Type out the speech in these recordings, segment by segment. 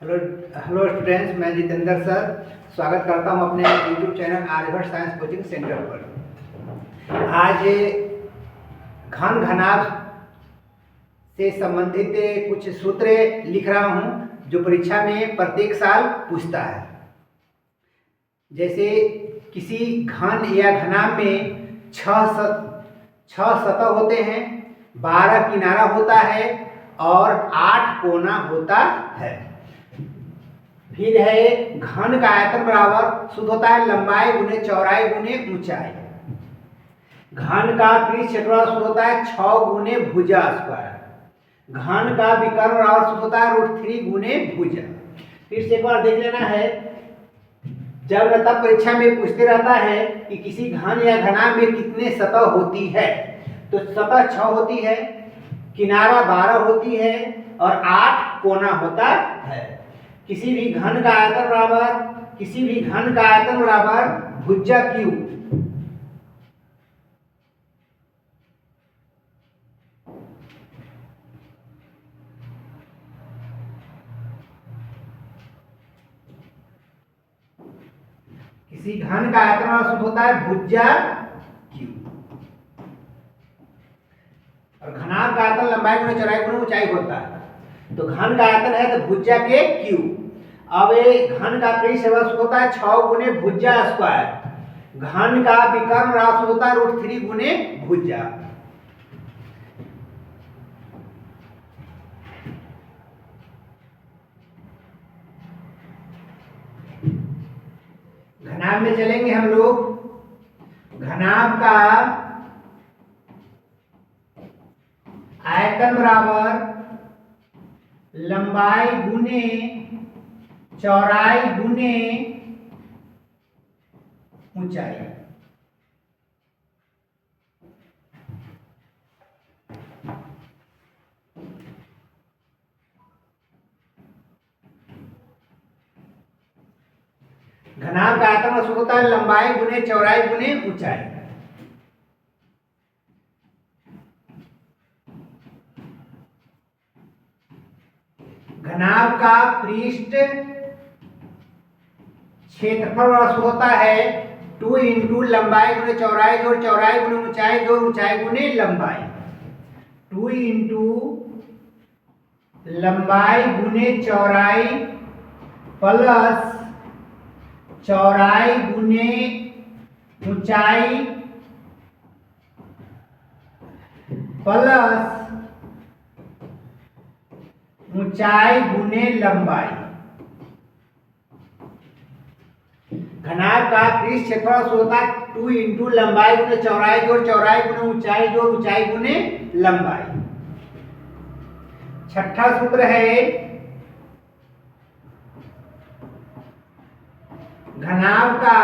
Hello hello students, मैं Jitendra sir स्वागत करता हूं अपने YouTube channel Aryabhatta science coaching centre पर। आज घन घनाभ से संबंधित कुछ सूत्र लिख रहा हूं जो परीक्षा में प्रत्येक साल पूछता है। जैसे किसी घन या घनाभ में छह सतह होते हैं, 12 किनारा होता है और 8 कोना होता है। फिर है घन का आयतन बराबर सूत्र होता है लंबाई गुने चौड़ाई गुने ऊंचाई। घन का पृष्ठ क्षेत्रफल सूत्र होता है 6 गुने भुजा स्क्वायर। घन का विकर्ण बराबर सूत्र होता है √3 गुने भुजा। फिर से एक बार देख लेना है, जब तब परीक्षा में पूछते रहता है कि किसी घन या घनाभ में कितने सतह होती है, तो सतह 6 होती है, किनारा 12 होती है और 8 कोना होता है। किसी भी घन का आयतन बराबर भुजा क्यू। किसी घन का आयतन बराबर सूत्र होता है भुजा क्यू। और घनाभ का आयतन लंबाई गुणे चौड़ाई गुणे ऊंचाई होता है। तो घन का आयतन है तो भुजा के क्यू। अब घन का पृष्ठ क्षेत्रफल होता है 6 गुने भुजा स्क्वायर। घन का विकर्ण राशि होता है √3 गुने भुजा। घनाभ में चलेंगे हम लोग। घनाभ का आयतन बराबर लंबाई गुने चौड़ाई गुने ऊंचाई। घनाभ का आयतन सूत्र होता है लंबाई गुने चौड़ाई गुने ऊंचाई। घनाभ का पृष्ठ क्षेत्रफल होता है 2 इंटू लंबाई गुने चौड़ाई जोड़ चौड़ाई गुने ऊंचाई जोड़ ऊंचाई गुने लंबाई। 2 इंटू लंबाई गुने चौड़ाई प्लस चौड़ाई गुने ऊंचाई प्लस ऊंचाई गुने लंबाई। घनाभ का पृष्ठ क्षेत्रफल होता है 2 इंटू लंबाई गुने चौड़ाई जोड़ चौड़ाई गुने ऊंचाई जोड़ ऊंचाई गुने लंबाई। छठा सूत्र है घनाभ का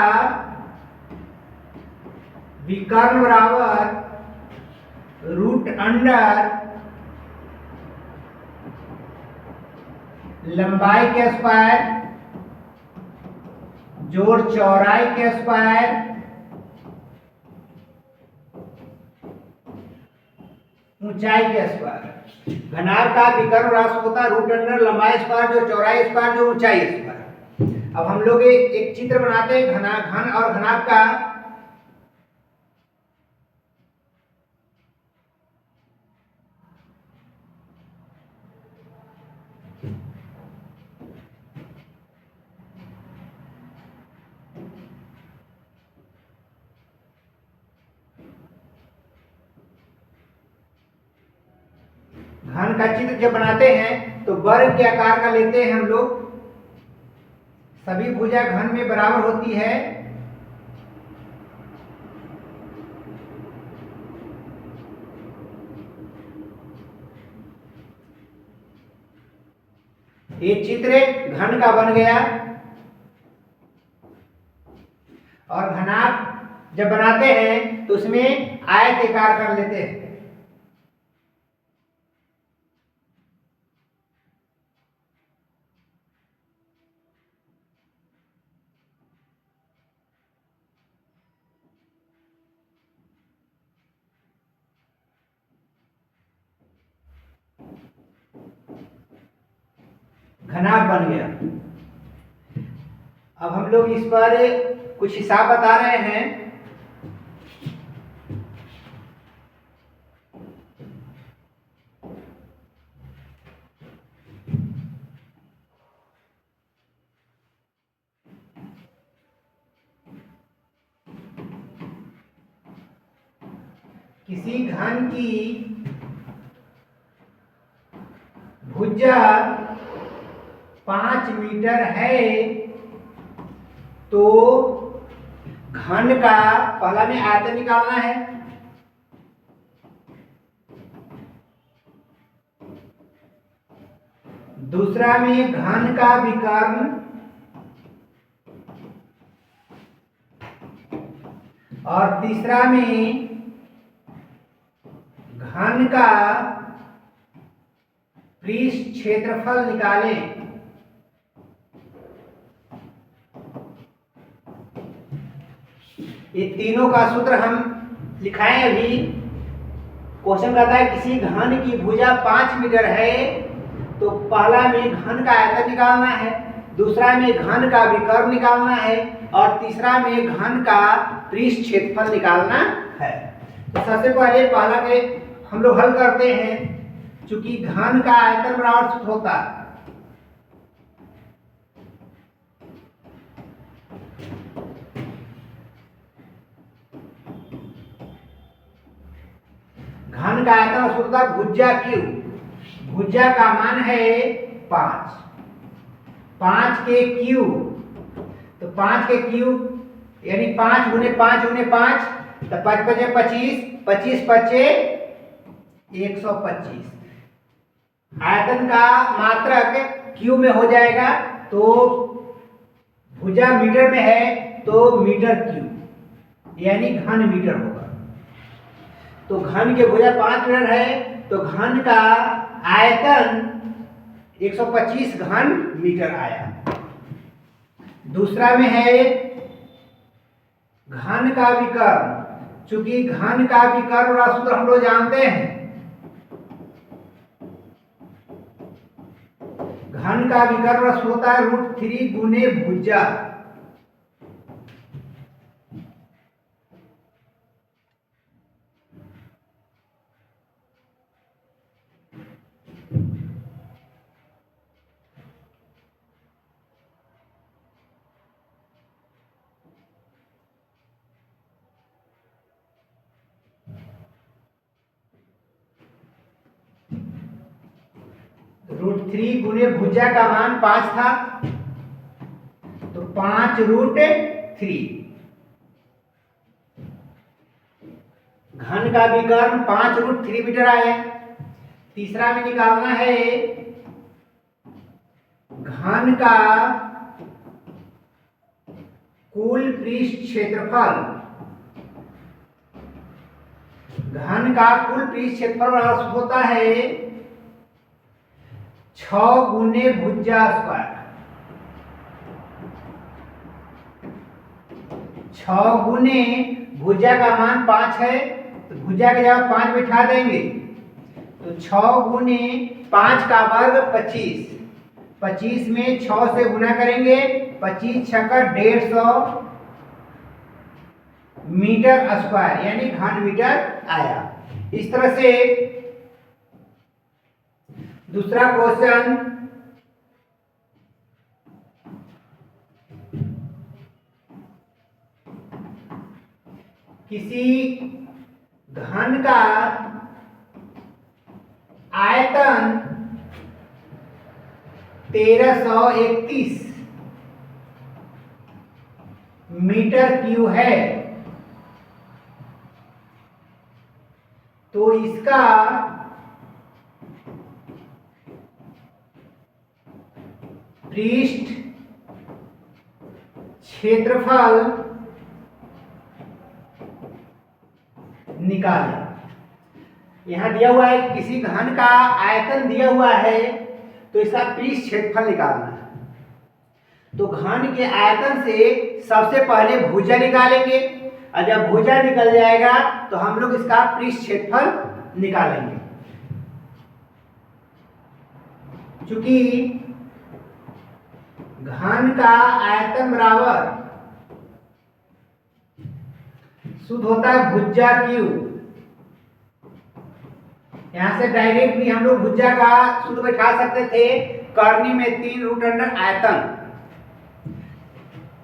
विकर्ण बराबर √अंडर लंबाई के स्क्वायर जोड़ चौड़ाई के स्क्वायर ऊंचाई के स्क्वायर। घनाभ का विकर्ण राशि होता है √अंडर लंबाई स्क्वायर जो चौड़ाई स्क्वायर जो ऊंचाई स्क्वायर। अब हम लोग एक चित्र बनाते हैं घन और घनाभ का। घन का चित्र जब बनाते हैं तो वर्ग के आकार का लेते हैं हम लोग। सभी भुजा घन में बराबर होती है। ये चित्र घन का बन गया। और घनाभ जब बनाते हैं तो उसमें आयताकार कर लेते हैं। घनाभ बन गया। अब हम लोग इस पर कुछ हिसाब बता रहे हैं। किसी घन की भुजा 5 मीटर है तो घन का पहला में आयतन निकालना है, दूसरा में घन का विकर्ण, और तीसरा में घन का पृष्ठ क्षेत्रफल निकालें। ये तीनों का सूत्र हम लिखाएं अभी। क्वेश्चन कहता है किसी घन की भुजा 5 मीटर है तो पहला में घन का आयतन निकालना है, दूसरा में घन का विकर्ण निकालना है, और तीसरा में घन का पृष्ठ क्षेत्रफल निकालना है। तो सबसे पहले पहला के हम लोग हल करते हैं। चूंकि घन का आयतन बराबर सूत्र होता है घन का आयतन सूत्र था भुजा क्यू। भुजा का मान है 5, 5 के क्यू, तो 5 के क्यू यानी 5 गुने 5 गुने 5, तो 5 पचे 25, 25 पचे 125। आयतन का मात्रक क्यू में हो जाएगा, तो भुजा मीटर में है तो मीटर क्यू यानी घन मीटर होगा। तो घन के भुजा 5 मीटर है तो घन का आयतन 125 घन मीटर आया। दूसरा में है घन का विकर्ण। चूंकि घन का विकर्ण वाला सूत्र हम लोग जानते हैं, घन का विकर्ण होता है √3 गुने भुजा। √3 गुने भुजा का मान 5 था, तो 5√3। घन का विकर्ण 5√3 मीटर आया। तीसरा में निकालना है घन का कुल पृष्ठ क्षेत्रफल। घन का कुल पृष्ठ क्षेत्रफल होता है 6 गुने भुजा स्क्वायर। 6 गुने भुजा का मान 5 है तो भुजा के जगह 5 बिठा देंगे, तो 6 गुने 5 का वर्ग 25। 25 में 6 से गुना करेंगे, 25 छक्का 150 मीटर स्क्वायर यानी घन मीटर आया। इस तरह से दूसरा क्वेश्चन, किसी घन का आयतन 1331 मीटर क्यूब है तो इसका पृष्ठ क्षेत्रफल निकालें। यहां दिया हुआ है किसी घन का आयतन दिया हुआ है तो इसका पृष्ठ क्षेत्रफल निकालना है। तो घन के आयतन से सबसे पहले भुजा निकालेंगे, और जब भुजा निकल जाएगा तो हम लोग इसका पृष्ठ क्षेत्रफल निकालेंगे। चूंकि घन का आयतन बराबर शुद्ध होता है भुजा क्यू। यहां से डायरेक्ट भी हम लोग भुजा का सूत्र बैठा सकते थे, करनी में 3 रूट अंडर आयतन,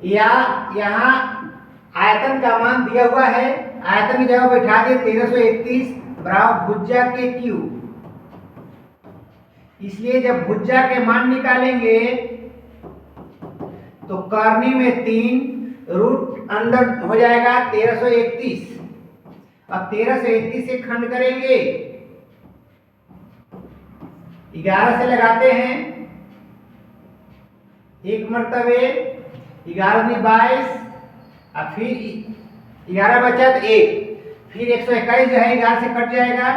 या यहाँ आयतन का मान दिया हुआ है, आयतन की जगह बैठा दिए 1331 बराबर भुजा के क्यू। इसलिए जब भुजा के मान निकालेंगे तो करनी में 3 रूट अंदर हो जाएगा 1331। अब 1331 से खंड करेंगे, 11 से लगाते हैं, एक मर्तबे 11 में 22, और फिर 11 बचा तो 1, फिर 121 जो है 11 से कट जाएगा,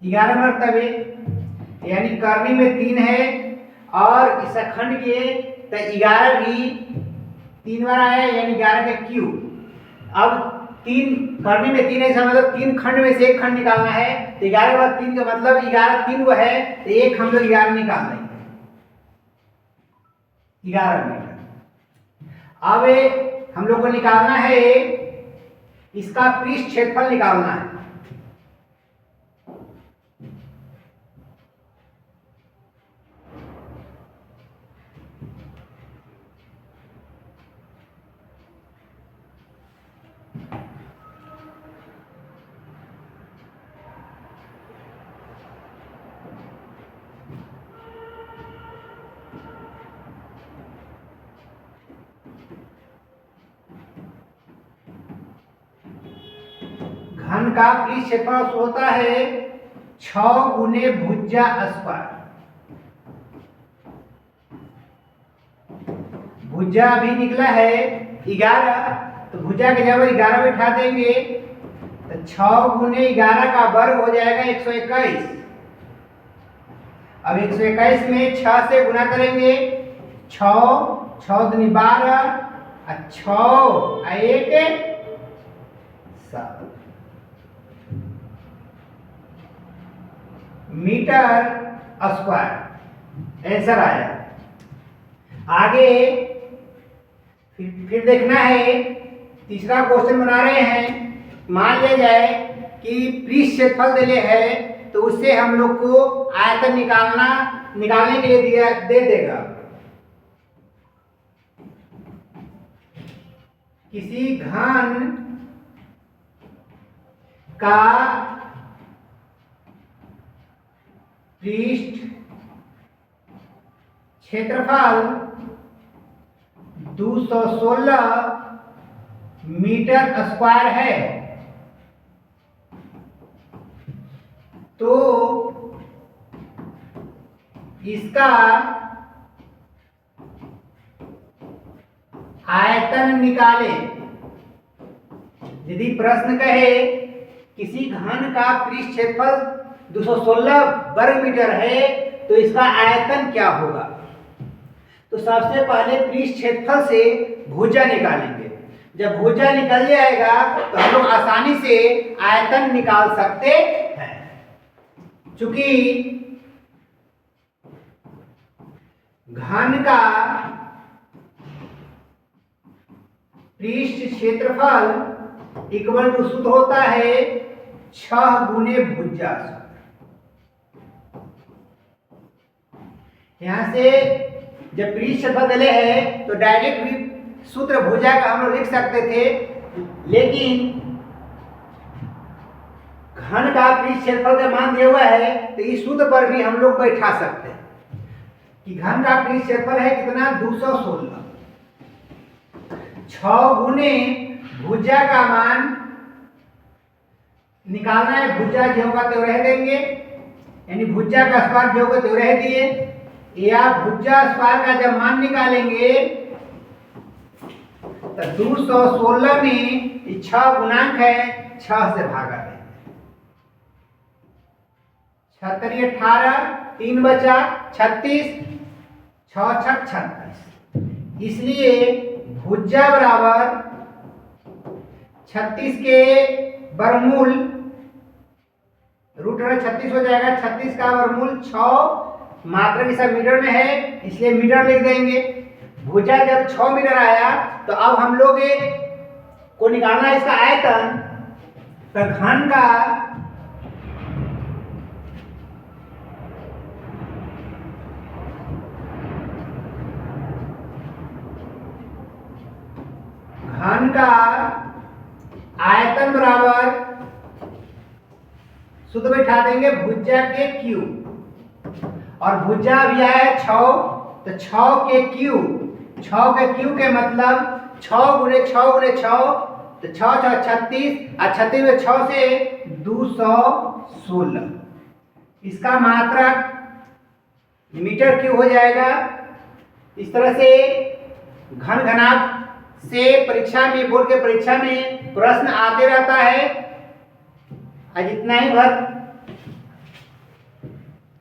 11 मर्तबे, यानी करनी में 3 है और इस खंड के तो 11 भी 3 बार आया, यानी 11 का क्यू। अब 3 करनी में 3 है, इसका मतलब 3 खंड में से एक खंड निकालना है, तो 11 के बाद 3 का मतलब 11 3 वो है, तो एक हम लोग 11 निकाल लेंगे, 11 मीटर। अब हम लोग को निकालना है, इसका पृष्ठ क्षेत्रफल निकालना है। घन का पृष्ठ क्षेत्रफल होता है 6 गुने भुजा स्क्वायर। भुजा अभी निकला है 11, तो भुजा के जगह 11 बैठा देंगे, तो 6 गुने 11 का वर्ग हो जाएगा 121। अब 121 में 6 से गुना करेंगे, 6 दूनी 12, 6 1 7 मीटर स्क्वायर आंसर आया। आगे फिर देखना है, तीसरा क्वेश्चन बना रहे हैं। मान लिया जाए कि पृष्ठ क्षेत्रफल दिले है, तो उससे हम लोग को आयतन निकालने के लिए दे देगा। किसी घन का पृष्ठ क्षेत्रफल 216 मीटर स्क्वायर है, तो इसका आयतन निकालें। यदि प्रश्न कहे किसी घन का पृष्ठ क्षेत्रफल 216 वर्ग मीटर है, तो इसका आयतन क्या होगा? तो सबसे पहले पृष्ठ क्षेत्रफल से भुजा निकालेंगे। जब भुजा निकल जाएगा तो हम लोग आसानी से आयतन निकाल सकते हैं। चूंकि घन का पृष्ठ क्षेत्रफल इक्वल टू सूत्र होता है 6 गुने भुजा। यहां से जब पृष्ठ क्षेत्रफल दिले है तो डायरेक्ट भी सूत्र भुजा का हम लोग लिख सकते थे, लेकिन घन का पृष्ठ क्षेत्रफल का मान दिया हुआ है, तो इस सूत्र पर भी हम लोग बैठा सकते हैं कि घन का पृष्ठ क्षेत्रफल है कितना 216, 6 गुने भुजा का मान निकालना है। भुजा जो होगा तो रह देंगे, यानी भुजा का स्क्वायर जो होगा तो रह दिए, या भुजा स्क्वायर का जब मान निकालेंगे तो 216 में 6 गुणांक है, 6 से भागा देंगे, 6 18, 3 बचा 36, 6 6 36। इसलिए भुजा बराबर 36 के वर्गमूल रूट 36 हो जाएगा, 36 का वर्गमूल 6 मात्रक ये सब मीटर में है इसलिए मीटर लिख देंगे। भुजा जब 6 मीटर आया तो अब हम लोग को निकालना है इसका आयतन। तो घन का आयतन बराबर शुद्ध बैठा देंगे भुजा के क्यूब। और भुजा भी आया 6 तो 6 के क्यूब। 6 के क्यूब के मतलब 6 गुणे 6 गुणे 6 तो 6 6 36 और 36 में 6 से 216। इसका मात्रक मीटर क्यूब हो जाएगा। इस तरह से घन घनाभ से परीक्षा में, बोर्ड के परीक्षा में प्रश्न आते रहता है। आज इतना ही भर